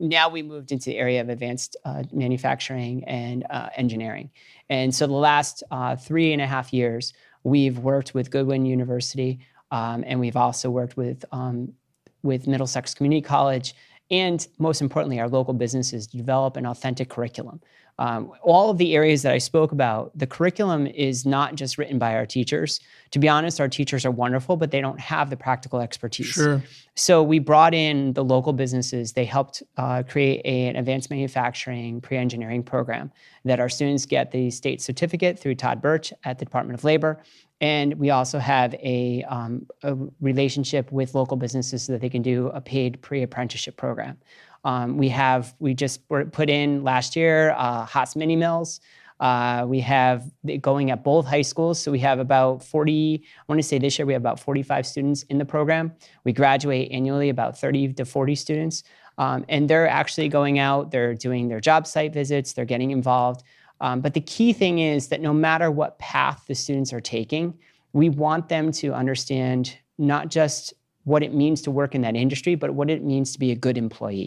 now we moved into the area of advanced manufacturing and engineering. And so the last 3.5 years, we've worked with Goodwin University, and we've also worked with Middlesex Community College, and most importantly, our local businesses to develop an authentic curriculum. All of the areas that I spoke about, the curriculum is not just written by our teachers. To be honest, our teachers are wonderful, but they don't have the practical expertise. Sure. So we brought in the local businesses. They helped create an advanced manufacturing pre-engineering program that our students get the state certificate through Todd Berch at the Department of Labor. And we also have a relationship with local businesses so that they can do a paid pre-apprenticeship program. We just put in last year Haas mini mills. We have it going at both high schools. So we have about 40, I want to say this year we have about 45 students in the program. We graduate annually about 30 to 40 students. And they're actually going out, they're doing their job site visits, they're getting involved. But the key thing is that no matter what path the students are taking, we want them to understand not just what it means to work in that industry, but what it means to be a good employee.